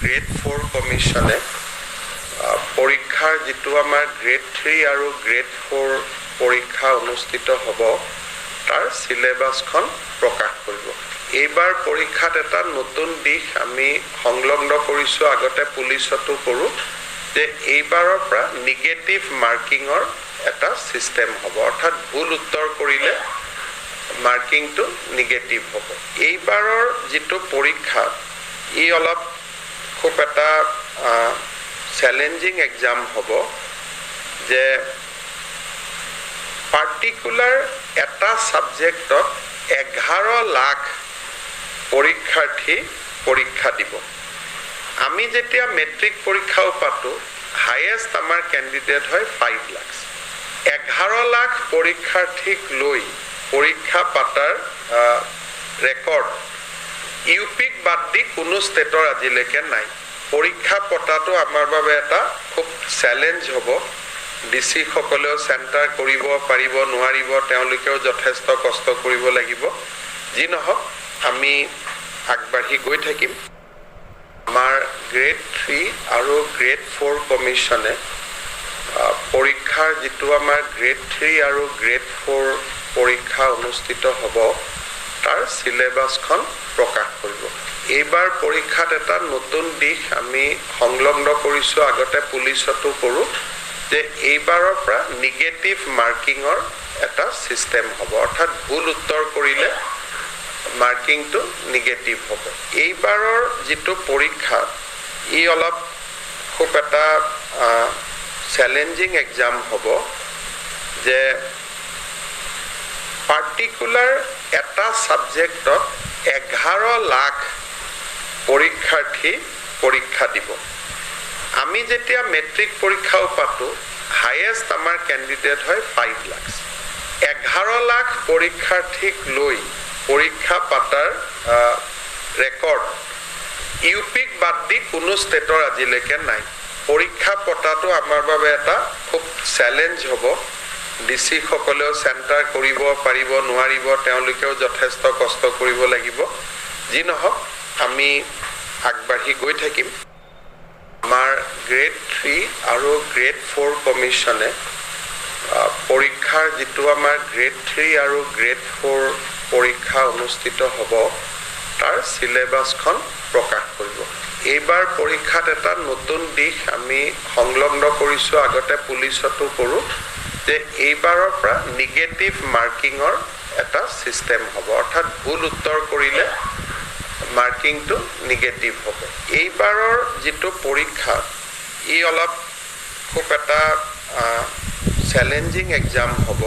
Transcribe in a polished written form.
Grade 4 কমিশনে পৰীক্ষাৰ যেটো আমাৰ গ্ৰেড 3 আৰু গ্ৰেড 4 পৰীক্ষা অনুষ্ঠিত হ'ব তাৰ সিলেবাসখন প্ৰকাশ কৰিব। এইবাৰ পৰীক্ষাত এটা নতুন দিশ আমি সংলগ্ন কৰিছো, আগতে পুলিচতো কৰো যে এইবাৰৰ পৰা নিগেটিভ মাৰ্কিংৰ এটা সিস্টেম হ'ব, অৰ্থাৎ ভুল উত্তৰ কৰিলে মাৰ্কিংটো নিগেটিভ হ'ব। এইবাৰৰ যেটো পৰীক্ষা ই অলপ খুব এটা চ্যালেঞ্জিং এক্সাম হ'ব যে পাৰ্টিকুলাৰ এটা সাবজেক্টত 11 লাখ পৰীক্ষাৰ্থী পৰীক্ষা দিব। আমি যেতিয়া মেট্ৰিক পৰীক্ষাও পাতো হাইয়েষ্ট আমাৰ ক্যান্ডিডেট হয় 5 লাখ। 11 লাখ পৰীক্ষাৰ্থীক লৈ পৰীক্ষা পাতাৰ ৰেকৰ্ড ইউপিক বাদ দি কোনো ষ্টেটৰ আজিলৈকে নাই। পৰীক্ষা পতাটো আমাৰ বাবে এটা খুব চ্যালেঞ্জ হ'ব। ডিসি সকলেও চেণ্টাৰ কৰিব পাৰিব নোৱাৰিব, তেওঁলোকেও যথেষ্ট কষ্ট কৰিব লাগিব। যি নহওক আমি আগবাঢ়ি গৈ থাকিম। আমাৰ গ্ৰেড 3 আৰু গ্ৰেড 4 কমিশনে পৰীক্ষাৰ যেটো আমাৰ গ্ৰেড 3 আৰু গ্ৰেড 4 পৰীক্ষা অনুষ্ঠিত হ'ব তাৰ সিলেবাসখন প্ৰকাশ কৰিব। এইবাৰ পৰীক্ষাত এটা নতুন দিশ আমি সংলগ্ন কৰিছো, আগতে পুলিচতো কৰো যে এইবাৰৰ পৰা নিগেটিভ মাৰ্কিংৰ এটা সিস্টেম হ'ব, অৰ্থাৎ ভুল উত্তৰ কৰিলে মাৰ্কিংটো নিগেটিভ হ'ব। এইবাৰৰ যেটো পৰীক্ষা ই অলপ খুব এটা চ্যালেঞ্জিং এক্সাম হ'ব যে পাৰ্টিকুলাৰ এটা সাবজেক্টত 11 লাখ পৰীক্ষাৰ্থী পৰীক্ষা দিব। আমি যেতিয়া মেট্ৰিক পৰীক্ষাও পাতো হাইয়েষ্ট আমাৰ ক্যান্ডিডেট হয় 5 লাখ। 11 লাখ পৰীক্ষাৰ্থীক লৈ পৰীক্ষা পাতাৰ ৰেকৰ্ড ইউপিক বাদ দি কোনো ষ্টেটৰ আজিলৈকে নাই। পৰীক্ষা পতাটো আমাৰ বাবে এটা খুব চ্যালেঞ্জ হ'ব। ডিসি সকলেও চেণ্টাৰ কৰিব পাৰিব নোৱাৰিব, তেওঁলোকেও যথেষ্ট কষ্ট কৰিব লাগিব। যি নহওক আমি আগবাঢ়ি গৈ থাকিম। আমাৰ গ্ৰেড 3 আৰু গ্ৰেড 4 কমিশনে পৰীক্ষাৰ যেটো আমাৰ গ্ৰেড 3 আৰু গ্ৰেড 4 পৰীক্ষা অনুষ্ঠিত হ'ব তাৰ সিলেবাসখন প্ৰকাশ কৰিব। এইবাৰ পৰীক্ষাত এটা নতুন দিশ আমি সংলগ্ন কৰিছো, আগতে পুলিচতো কৰো যে এইবাৰৰ পৰা নিগেটিভ মাৰ্কিংৰ এটা সিস্টেম হ'ব, অৰ্থাৎ ভুল উত্তৰ কৰিলে মাৰ্কিংটো নিগেটিভ হ'ব। এইবাৰৰ যেটো পৰীক্ষা ই অলপ খুব এটা চ্যালেঞ্জিং এক্সাম হ'ব।